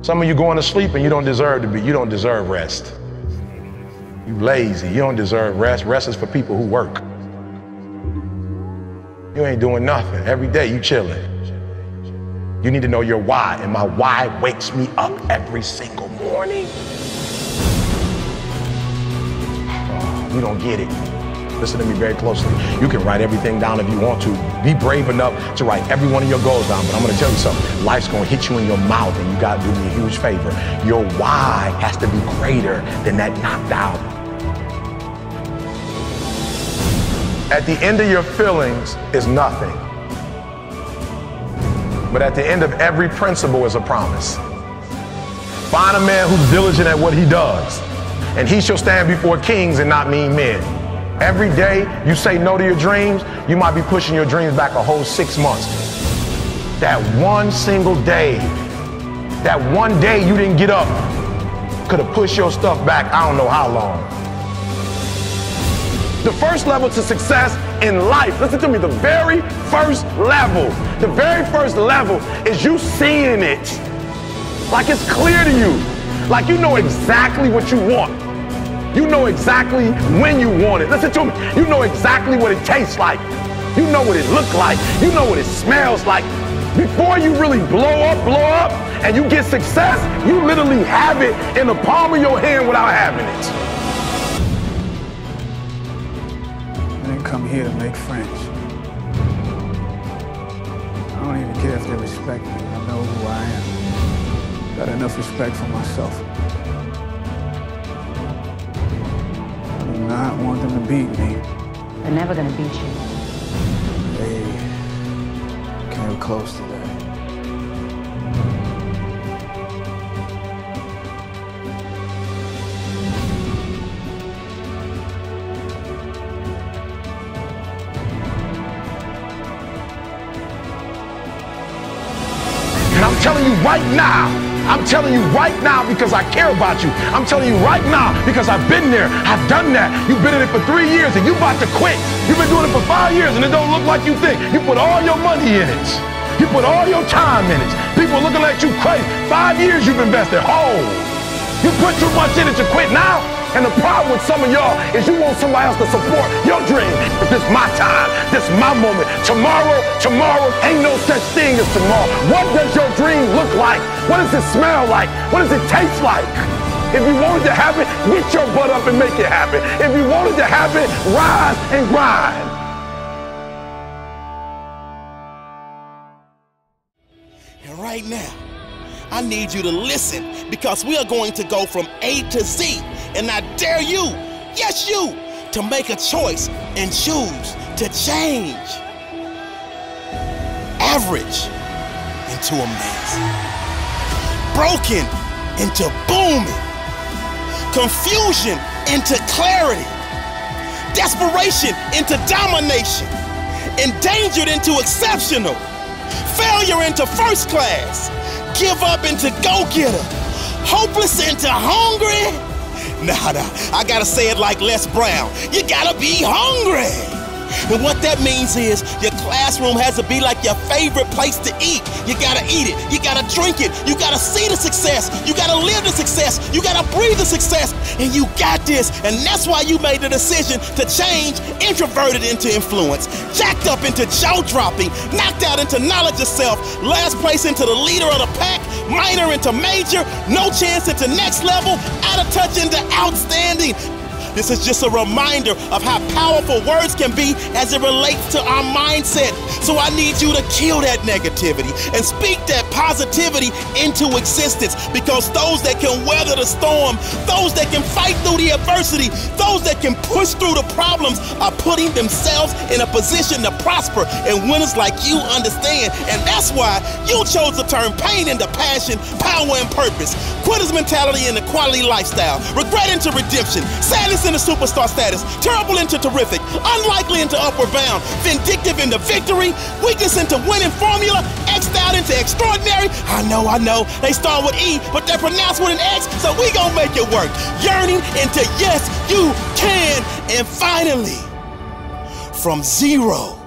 Some of you going to sleep and you don't deserve rest. You lazy, you don't deserve rest. Rest is for people who work. You ain't doing nothing. Every day you chilling. You need to know your why, and my why wakes me up every single morning. Oh, you don't get it. Listen to me very closely. You can write everything down if you want to. Be brave enough to write every one of your goals down, but I'm gonna tell you something. Life's gonna hit you in your mouth, and you gotta do me a huge favor. Your why has to be greater than that knocked out. At the end of your feelings is nothing. But at the end of every principle is a promise. Find a man who's diligent at what he does, and he shall stand before kings and not mean men. Every day you say no to your dreams, you might be pushing your dreams back a whole 6 months. That one single day, that one day you didn't get up, could have pushed your stuff back I don't know how long. The first level to success in life, listen to me, the very first level is you seeing it. Like it's clear to you. Like you know exactly what you want. You know exactly when you want it. Listen to me. You know exactly what it tastes like. You know what it looks like. You know what it smells like. Before you really blow up, and you get success, you literally have it in the palm of your hand without having it. I didn't come here to make friends. I don't even care if they respect me. I know who I am. Got enough respect for myself. I do not want them to beat me. They're never gonna beat you. They came close to that. And I'm telling you right now because I care about you. I'm telling you right now because I've been there, I've done that. You've been in it for 3 years and you about to quit. You've been doing it for 5 years and it don't look like you think. You put all your money in it. You put all your time in it. People looking at you crazy. 5 years you've invested whole. You put too much in it to quit now. And the problem with some of y'all is you want somebody else to support your dream. But this is my time. This is my moment. Tomorrow, ain't no such thing as tomorrow. What does your dream look like? What does it smell like? What does it taste like? If you wanted to happen, get your butt up and make it happen. If you wanted to happen, rise and grind. And right now, I need you to listen because we are going to go from A to Z. And I dare you, yes you, to make a choice and choose to change average into amazing, broken into booming, confusion into clarity, desperation into domination, endangered into exceptional, failure into first class, give up into go-getter, hopeless into hungry. Nah, I gotta say it like Les Brown. You gotta be hungry. And what that means is your classroom has to be like your favorite place to eat. You gotta eat it, you gotta drink it, you gotta see the success, you gotta live the success, you gotta breathe the success, and you got this. And that's why you made the decision to change introverted into influence, jacked up into jaw-dropping, knocked out into knowledge of self, last place into the leader of the pack, minor into major, no chance into next level, out of touch into outstanding. This is just a reminder of how powerful words can be as it relates to our mindset. So I need you to kill that negativity and speak that positivity into existence, because those that can weather the storm, those that can fight through the adversity, those that can push through the problems are putting themselves in a position to prosper. And winners like you understand. And that's why you chose to turn pain into passion, power and purpose, quitter's mentality into quality lifestyle, regret into redemption, sadness into superstar status, terrible into terrific, unlikely into upward bound, vindictive into victory, weakness into winning formula, X'd out into extraordinary. I know, they start with E, but they're pronounced with an X, so we gon' make it work. Yearning into yes, you can. And finally, from zero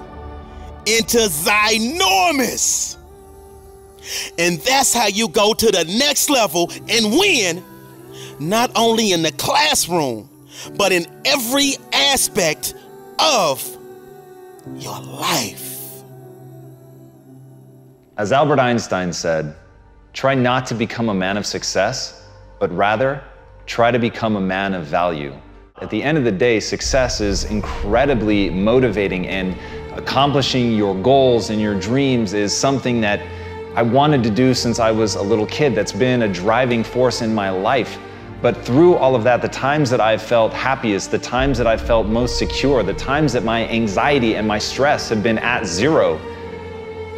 into ginormous. And that's how you go to the next level and win, not only in the classroom, but in every aspect of your life. As Albert Einstein said, try not to become a man of success, but rather try to become a man of value. At the end of the day, success is incredibly motivating, and accomplishing your goals and your dreams is something that I wanted to do since I was a little kid. That's been a driving force in my life. But through all of that, the times that I've felt happiest, the times that I felt most secure, the times that my anxiety and my stress have been at zero,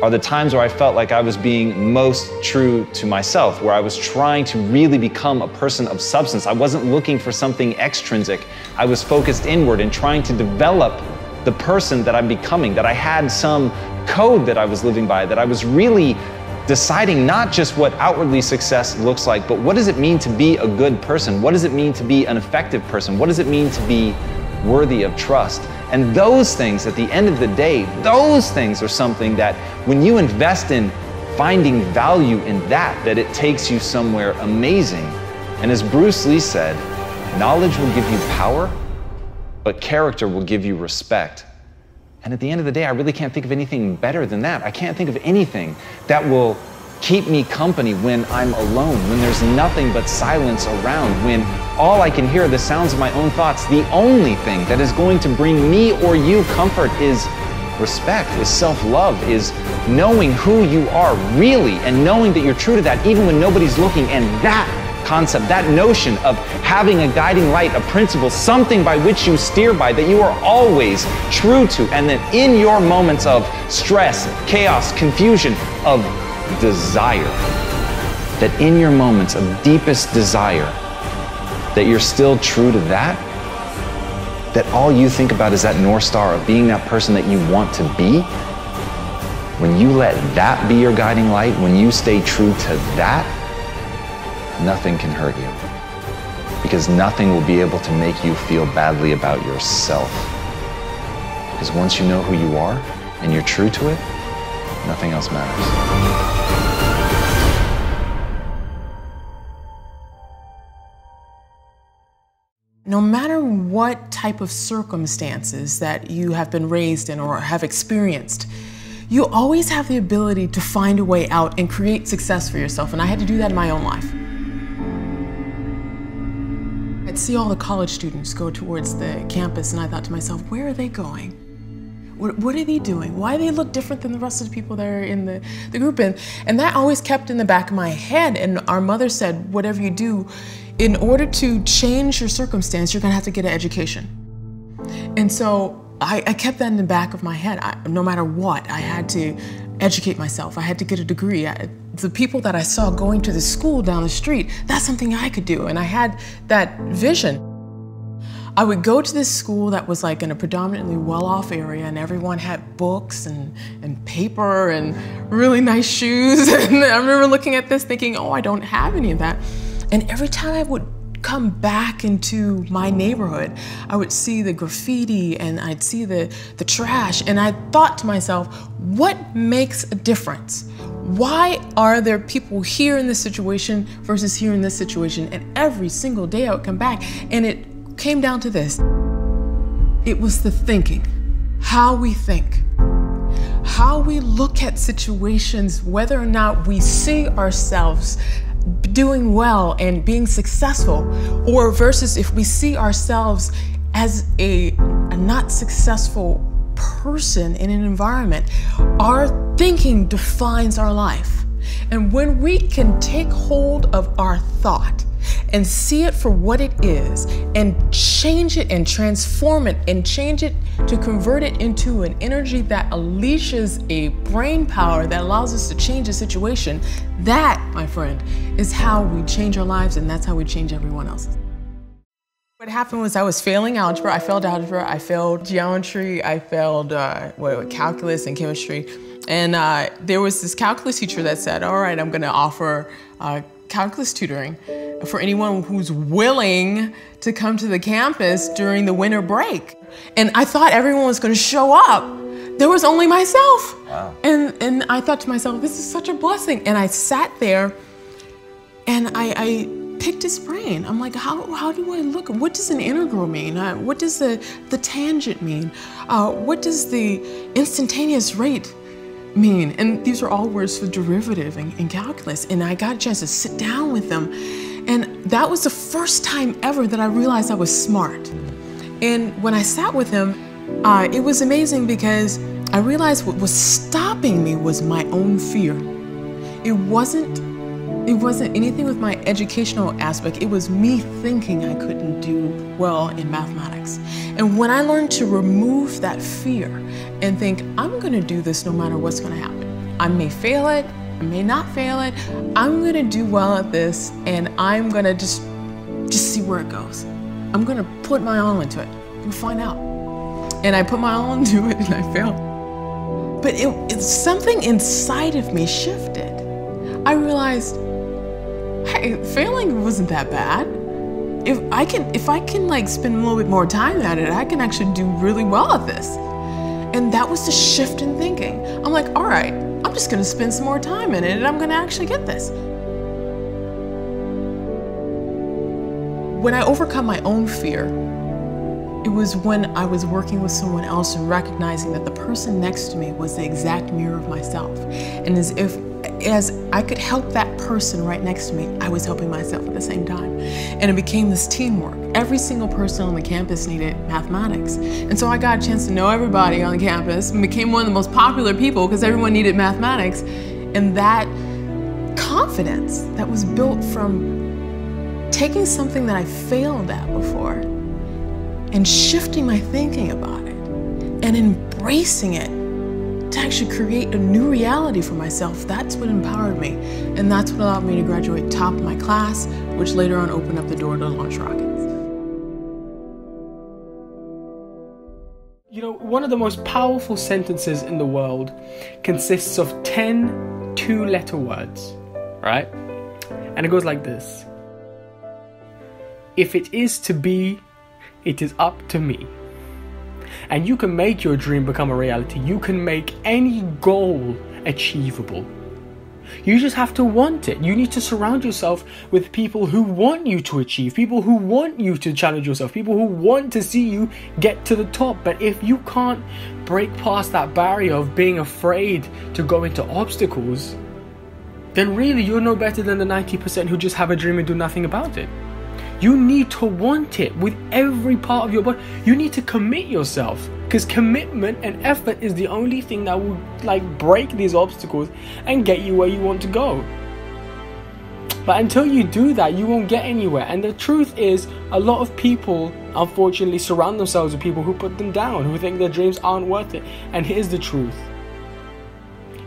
are the times where I felt like I was being most true to myself, where I was trying to really become a person of substance. I wasn't looking for something extrinsic. I was focused inward and trying to develop the person that I'm becoming, that I had some code that I was living by, that I was really deciding not just what outwardly success looks like, but what does it mean to be a good person? What does it mean to be an effective person? What does it mean to be worthy of trust? And those things, at the end of the day, those things are something that when you invest in finding value in that it takes you somewhere amazing. And as Bruce Lee said, knowledge will give you power, but character will give you respect. And at the end of the day, I really can't think of anything better than that. I can't think of anything that will keep me company when I'm alone, when there's nothing but silence around, when all I can hear are the sounds of my own thoughts. The only thing that is going to bring me or you comfort is respect, is self-love, is knowing who you are really and knowing that you're true to that even when nobody's looking. And that concept, that notion of having a guiding light, a principle, something by which you steer by, that you are always true to, and that in your moments of stress, chaos, confusion, of desire, that in your moments of deepest desire, that you're still true to that, that all you think about is that North Star of being that person that you want to be. When you let that be your guiding light, when you stay true to that, nothing can hurt you, because nothing will be able to make you feel badly about yourself. Because once you know who you are and you're true to it, nothing else matters. No matter what type of circumstances that you have been raised in or have experienced, you always have the ability to find a way out and create success for yourself. And I had to do that in my own life. I'd see all the college students go towards the campus, and I thought to myself, where are they going? What are they doing? Why do they look different than the rest of the people that are in the group? And that always kept in the back of my head. And our mother said, whatever you do, in order to change your circumstance, you're gonna have to get an education. And so I kept that in the back of my head. No matter what, I had to educate myself. I had to get a degree. The people that I saw going to the school down the street, that's something I could do. And I had that vision. I would go to this school that was like in a predominantly well-off area, and everyone had books and paper and really nice shoes. And I remember looking at this thinking, oh, I don't have any of that. And every time I would come back into my neighborhood, I would see the graffiti and I'd see the trash, and I thought to myself, what makes a difference? Why are there people here in this situation versus here in this situation? And every single day I would come back, and it came down to this. It was the thinking, how we think, how we look at situations, whether or not we see ourselves doing well and being successful, or versus if we see ourselves as a not successful person in an environment. Our thinking defines our life. And when we can take hold of our thought and see it for what it is and change it and transform it and change it to convert it into an energy that unleashes a brain power that allows us to change a situation, that, my friend, is how we change our lives, and that's how we change everyone else's. What happened was I was failing algebra. I failed algebra, I failed geometry, I failed calculus and chemistry. And there was this calculus teacher that said, all right, I'm gonna offer calculus tutoring for anyone who's willing to come to the campus during the winter break. And I thought everyone was gonna show up there was only myself. Wow. And I thought to myself, this is such a blessing. And I sat there and I picked his brain. I'm like, how do I look? What does an integral mean? What does the tangent mean? What does the instantaneous rate mean? And these are all words for derivative in calculus. And I got a chance to sit down with them. And that was the first time ever that I realized I was smart. And when I sat with him, it was amazing because I realized what was stopping me was my own fear. It wasn't anything with my educational aspect. It was me thinking I couldn't do well in mathematics. And when I learned to remove that fear and think, I'm gonna do this no matter what's gonna happen. I may fail it, I may not fail it. I'm gonna do well at this, and I'm gonna just see where it goes. I'm gonna put my all into it. We'll find out. And I put my all into it, and I failed. But it's something inside of me shifted. I realized, hey, failing wasn't that bad. If I can like spend a little bit more time at it, I can actually do really well at this. And that was the shift in thinking. I'm like, all right, I'm just gonna spend some more time in it and I'm gonna actually get this. When I overcome my own fear, it was when I was working with someone else and recognizing that the person next to me was the exact mirror of myself. And as I could help that person right next to me, I was helping myself at the same time. And it became this teamwork. Every single person on the campus needed mathematics. And so I got a chance to know everybody on the campus and became one of the most popular people because everyone needed mathematics. And that confidence that was built from taking something that I failed at before and shifting my thinking about it and embracing it to actually create a new reality for myself, that's what empowered me. And that's what allowed me to graduate top of my class, which later on opened up the door to launch rockets. You know, one of the most powerful sentences in the world consists of 10 two-letter words, right? And it goes like this. If it is to be, it is up to me. And you can make your dream become a reality. You can make any goal achievable. You just have to want it. You need to surround yourself with people who want you to achieve, people who want you to challenge yourself, people who want to see you get to the top. But if you can't break past that barrier of being afraid to go into obstacles, then really you're no better than the 90% who just have a dream and do nothing about it. You need to want it with every part of your body. You need to commit yourself, because commitment and effort is the only thing that will break these obstacles and get you where you want to go. But until you do that, you won't get anywhere. And the truth is, a lot of people unfortunately surround themselves with people who put them down, who think their dreams aren't worth it. And here's the truth.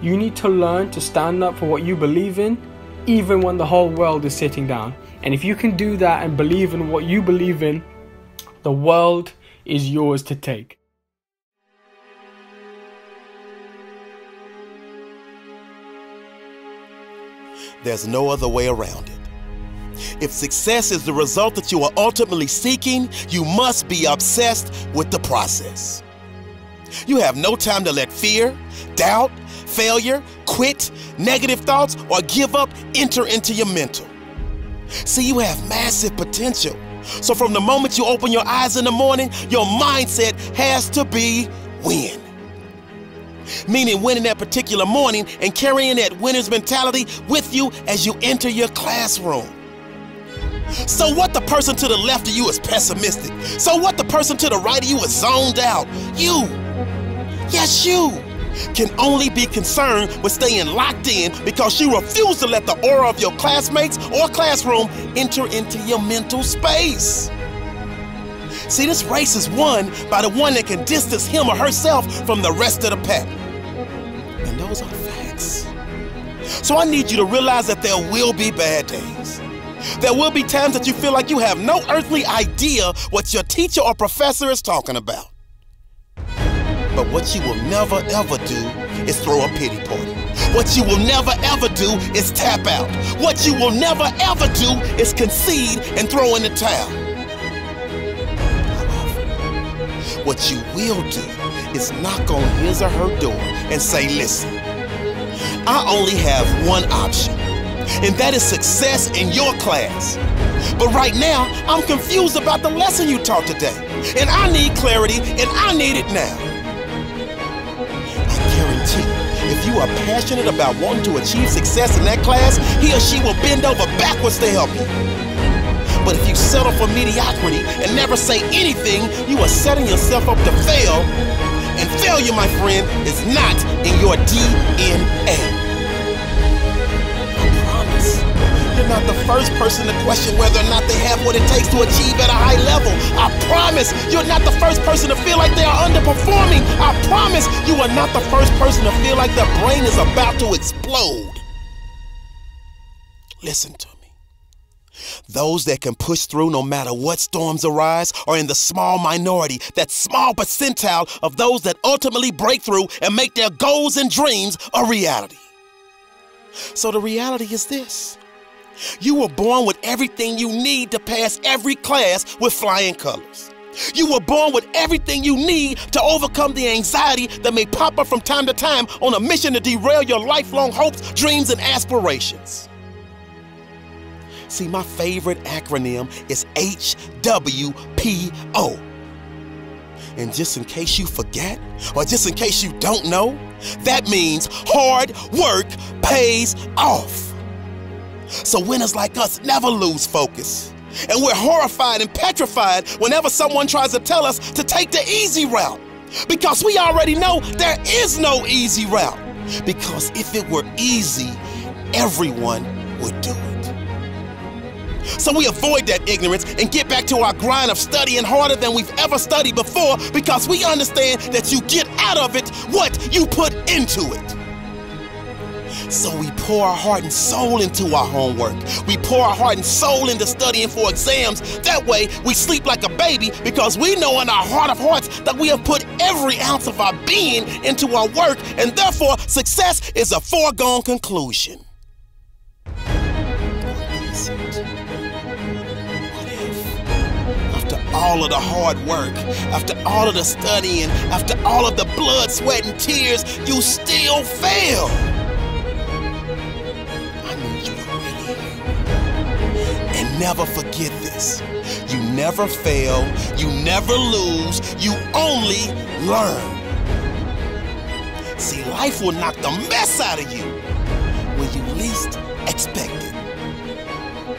You need to learn to stand up for what you believe in, even when the whole world is sitting down. And if you can do that and believe in what you believe in, the world is yours to take. There's no other way around it. If success is the result that you are ultimately seeking, you must be obsessed with the process. You have no time to let fear, doubt, failure, quit, negative thoughts, or give up enter into your mental. See, you have massive potential. So from the moment you open your eyes in the morning, your mindset has to be win. Meaning winning that particular morning and carrying that winner's mentality with you as you enter your classroom. So what the person to the left of you is pessimistic. So what the person to the right of you is zoned out. You, yes you, can only be concerned with staying locked in because you refuse to let the aura of your classmates or classroom enter into your mental space. See, this race is won by the one that can distance him or herself from the rest of the pack. And those are facts. So I need you to realize that there will be bad days. There will be times that you feel like you have no earthly idea what your teacher or professor is talking about. But what you will never ever do is throw a pity party. What you will never ever do is tap out. What you will never ever do is concede and throw in the towel. However, what you will do is knock on his or her door and say, listen, I only have one option, and that is success in your class. But right now, I'm confused about the lesson you taught today, and I need clarity, and I need it now. I guarantee, if you are passionate about wanting to achieve success in that class, he or she will bend over backwards to help you. But if you settle for mediocrity and never say anything, you are setting yourself up to fail, and failure, my friend, is not in your DNA. I promise. You're not the first person to question whether or not they have what it takes to achieve at a high level. I promise you're not the first person to feel like they are underperforming. I promise you are not the first person to feel like their brain is about to explode. Listen to me. Those that can push through no matter what storms arise are in the small minority, that small percentile of those that ultimately break through and make their goals and dreams a reality. So the reality is this. You were born with everything you need to pass every class with flying colors. You were born with everything you need to overcome the anxiety that may pop up from time to time on a mission to derail your lifelong hopes, dreams, and aspirations. See, my favorite acronym is HWPO. And just in case you forget, or just in case you don't know, that means hard work pays off. So winners like us never lose focus. And we're horrified and petrified whenever someone tries to tell us to take the easy route. Because we already know there is no easy route. Because if it were easy, everyone would do it. So we avoid that ignorance and get back to our grind of studying harder than we've ever studied before, because we understand that you get out of it what you put into it. So we pour our heart and soul into our homework. We pour our heart and soul into studying for exams. That way we sleep like a baby, because we know in our heart of hearts that we have put every ounce of our being into our work, and therefore success is a foregone conclusion. All of the hard work, after all of the studying, after all of the blood, sweat, and tears, you still fail. I need you to really hear me. And never forget this. You never fail, you never lose, you only learn. See, life will knock the mess out of you when you least expect it.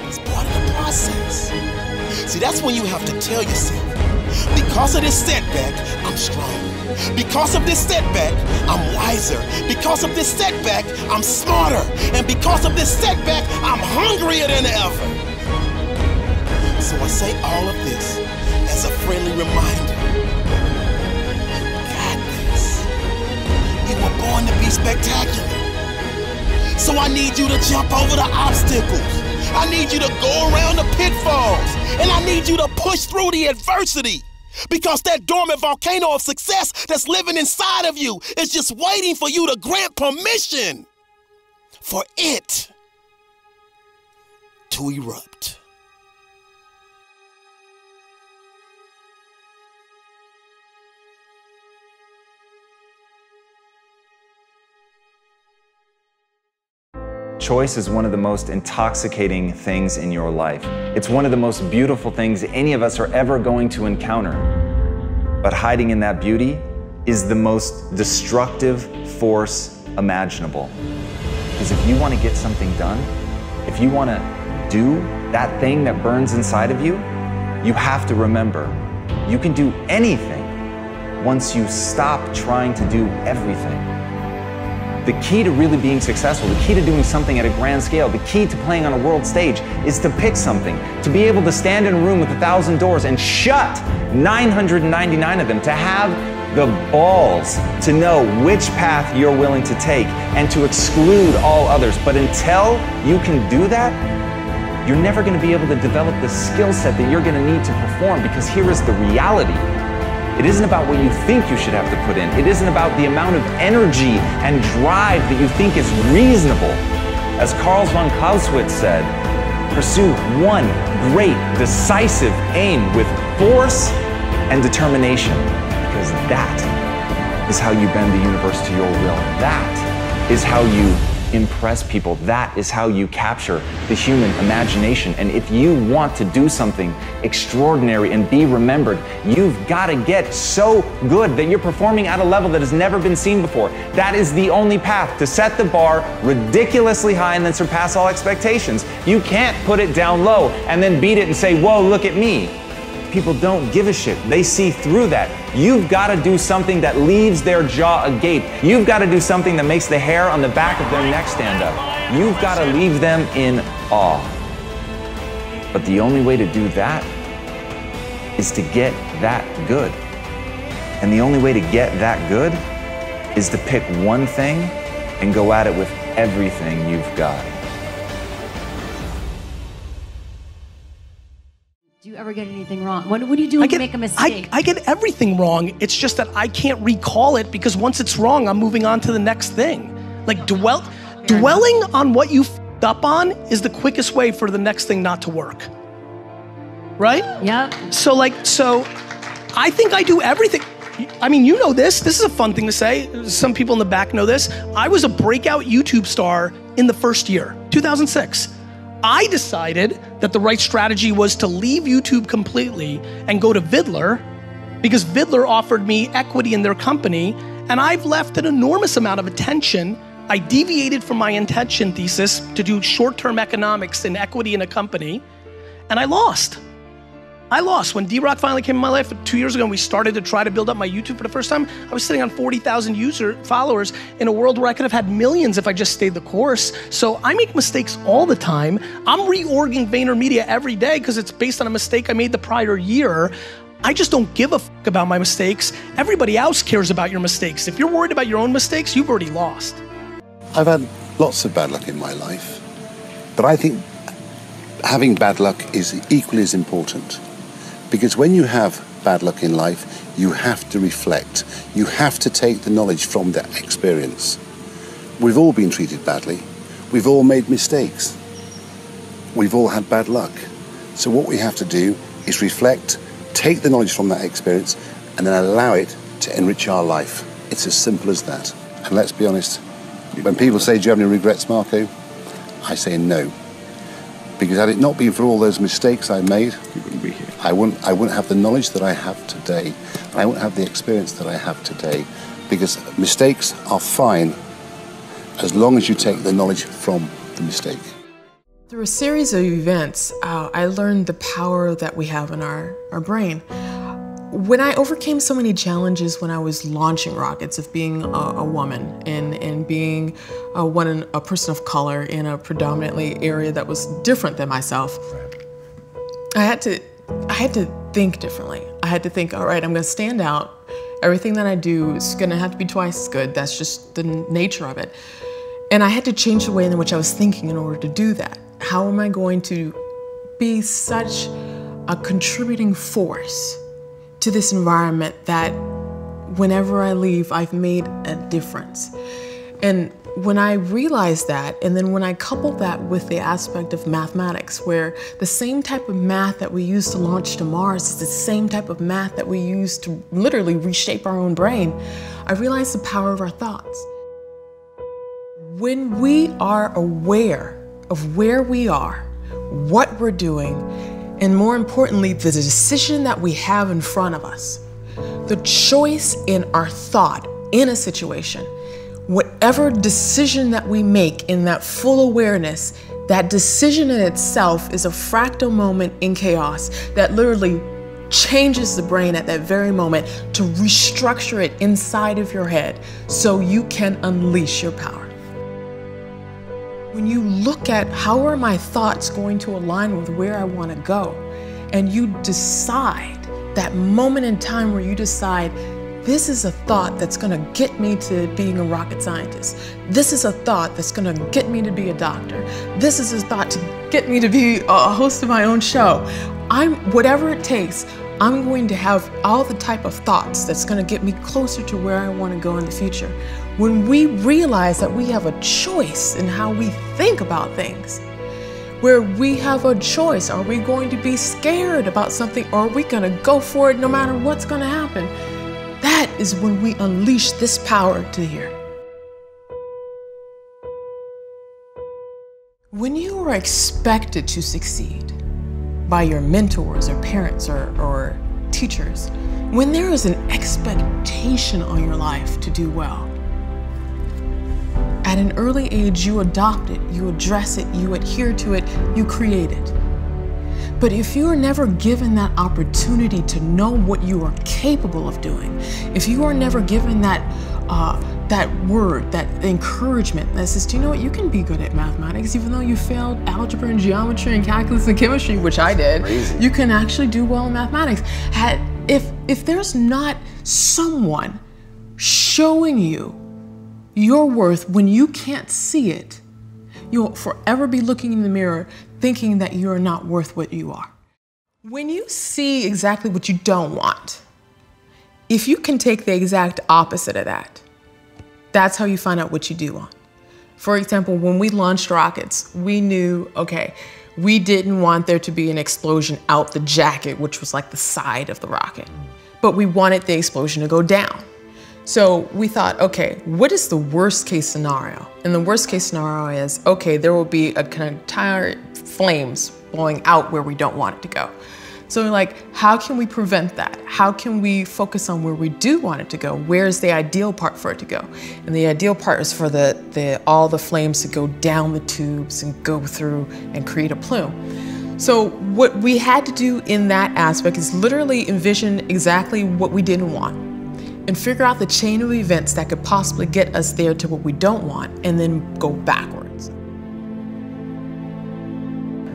It's part of the process. See, that's when you have to tell yourself, because of this setback, I'm stronger. Because of this setback, I'm wiser. Because of this setback, I'm smarter. And because of this setback, I'm hungrier than ever. So I say all of this as a friendly reminder. You got this. You were born to be spectacular. So I need you to jump over the obstacles. I need you to go around the pitfalls, and I need you to push through the adversity, because that dormant volcano of success that's living inside of you is just waiting for you to grant permission for it to erupt. Choice is one of the most intoxicating things in your life. It's one of the most beautiful things any of us are ever going to encounter. But hiding in that beauty is the most destructive force imaginable. Because if you want to get something done, if you want to do that thing that burns inside of you, you have to remember, you can do anything once you stop trying to do everything. The key to really being successful, the key to doing something at a grand scale, the key to playing on a world stage is to pick something, to be able to stand in a room with 1,000 doors and shut 999 of them, to have the balls to know which path you're willing to take and to exclude all others. But until you can do that, you're never going to be able to develop the skill set that you're going to need to perform, because here is the reality. It isn't about what you think you should have to put in. It isn't about the amount of energy and drive that you think is reasonable. As Carl von Clausewitz said, pursue one great, decisive aim with force and determination, because that is how you bend the universe to your will. That is how you impress people. That is how you capture the human imagination. And if you want to do something extraordinary and be remembered, you've got to get so good that you're performing at a level that has never been seen before. That is the only path to set the bar ridiculously high and then surpass all expectations. You can't put it down low and then beat it and say, whoa, look at me. People don't give a shit. They see through that. You've got to do something that leaves their jaw agape. You've got to do something that makes the hair on the back of their neck stand up. You've got to leave them in awe. But the only way to do that is to get that good. And the only way to get that good is to pick one thing and go at it with everything you've got. Do you ever get anything wrong? What do you do when you make a mistake? I get everything wrong. It's just that I can't recall it because once it's wrong, I'm moving on to the next thing. Like dwelling on what you f***ed up on is the quickest way for the next thing not to work. Right? Yep. So I think I do everything. I mean, you know this. This is a fun thing to say. Some people in the back know this. I was a breakout YouTube star in the first year, 2006. I decided that the right strategy was to leave YouTube completely and go to Vidler because Vidler offered me equity in their company, and I've left an enormous amount of attention. I deviated from my intention thesis to do short-term economics and equity in a company, and I lost. When D-Rock finally came in my life 2 years ago and we started to try to build up my YouTube for the first time, I was sitting on 40,000 followers in a world where I could have had millions if I just stayed the course. So I make mistakes all the time. I'm reorging VaynerMedia every day because it's based on a mistake I made the prior year. I just don't give a f*** about my mistakes. Everybody else cares about your mistakes. If you're worried about your own mistakes, you've already lost. I've had lots of bad luck in my life, but I think having bad luck is equally as important. Because when you have bad luck in life, you have to reflect. You have to take the knowledge from that experience. We've all been treated badly. We've all made mistakes. We've all had bad luck. So what we have to do is reflect, take the knowledge from that experience, and then allow it to enrich our life. It's as simple as that. And let's be honest, when people say, do you have any regrets, Marco? I say no. Because had it not been for all those mistakes I made, you wouldn't be here. I wouldn't have the knowledge that I have today. I wouldn't have the experience that I have today. Because mistakes are fine as long as you take the knowledge from the mistake. Through a series of events, I learned the power that we have in our brain. When I overcame so many challenges when I was launching rockets of being a woman and being a person of color in a predominantly area that was different than myself, I had to think differently. I had to think, all right, I'm gonna stand out. Everything that I do is gonna have to be twice as good. That's just the nature of it. And I had to change the way in which I was thinking in order to do that. How am I going to be such a contributing force to this environment that whenever I leave, I've made a difference? And when I realized that, and then when I coupled that with the aspect of mathematics, where the same type of math that we use to launch to Mars is the same type of math that we use to literally reshape our own brain, I realized the power of our thoughts. When we are aware of where we are, what we're doing, and more importantly, the decision that we have in front of us, the choice in our thought in a situation, whatever decision that we make in that full awareness, that decision in itself is a fractal moment in chaos that literally changes the brain at that very moment to restructure it inside of your head so you can unleash your power. When you look at how are my thoughts going to align with where I want to go, and you decide, that moment in time where you decide, this is a thought that's going to get me to being a rocket scientist. This is a thought that's going to get me to be a doctor. This is a thought to get me to be a host of my own show. Whatever it takes, I'm going to have all the type of thoughts that's going to get me closer to where I want to go in the future. When we realize that we have a choice in how we think about things, where we have a choice, are we going to be scared about something, or are we going to go for it no matter what's going to happen? That is when we unleash this power to here. When you are expected to succeed by your mentors or parents or teachers, when there is an expectation on your life to do well, at an early age you adopt it, you address it, you adhere to it, you create it. But if you are never given that opportunity to know what you are capable of doing, if you are never given that word, that encouragement that says, do you know what, you can be good at mathematics even though you failed algebra and geometry and calculus and chemistry, which I did. Crazy. You can actually do well in mathematics. If there's not someone showing you your worth when you can't see it, you'll forever be looking in the mirror thinking that you are not worth what you are. When you see exactly what you don't want, if you can take the exact opposite of that, that's how you find out what you do want. For example, when we launched rockets, we knew, okay, we didn't want there to be an explosion out the jacket, which was like the side of the rocket, but we wanted the explosion to go down. So we thought, okay, what is the worst case scenario? And the worst case scenario is, okay, there will be a kind of entire flames blowing out where we don't want it to go. So we're like, how can we prevent that? How can we focus on where we do want it to go? Where's the ideal part for it to go? And the ideal part is for all the flames to go down the tubes and go through and create a plume. So what we had to do in that aspect is literally envision exactly what we didn't want and figure out the chain of events that could possibly get us there to what we don't want and then go backwards.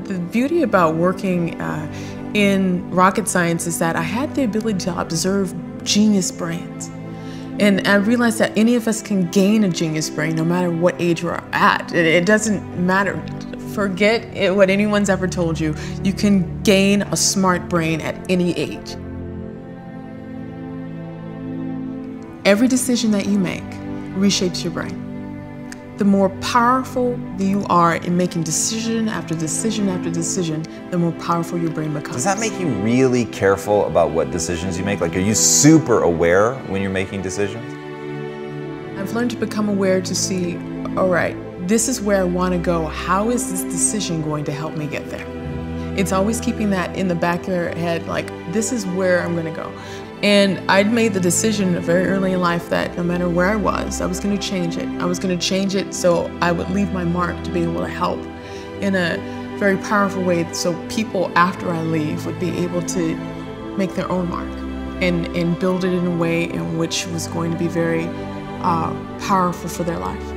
The beauty about working in rocket science is that I had the ability to observe genius brains. And I realized that any of us can gain a genius brain no matter what age we're at. It doesn't matter. Forget what anyone's ever told you. You can gain a smart brain at any age. Every decision that you make reshapes your brain. The more powerful you are in making decision after decision after decision, the more powerful your brain becomes. Does that make you really careful about what decisions you make? Like, are you super aware when you're making decisions? I've learned to become aware to see, all right, this is where I want to go. How is this decision going to help me get there? It's always keeping that in the back of your head, like, this is where I'm going to go. And I'd made the decision very early in life that no matter where I was going to change it. I was going to change it so I would leave my mark to be able to help in a very powerful way so people after I leave would be able to make their own mark and build it in a way in which was going to be very powerful for their life.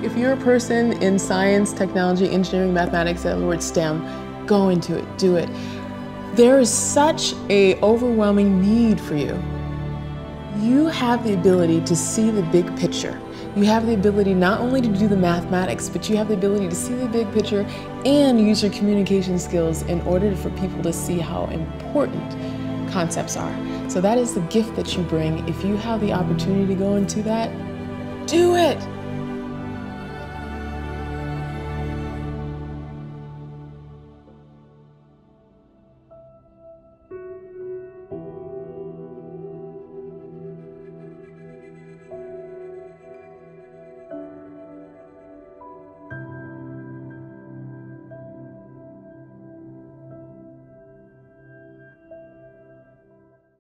If you're a person in science, technology, engineering, mathematics, in other words, STEM, go into it, do it. There is such an overwhelming need for you. You have the ability to see the big picture. You have the ability not only to do the mathematics, but you have the ability to see the big picture and use your communication skills in order for people to see how important concepts are. So that is the gift that you bring. If you have the opportunity to go into that, do it.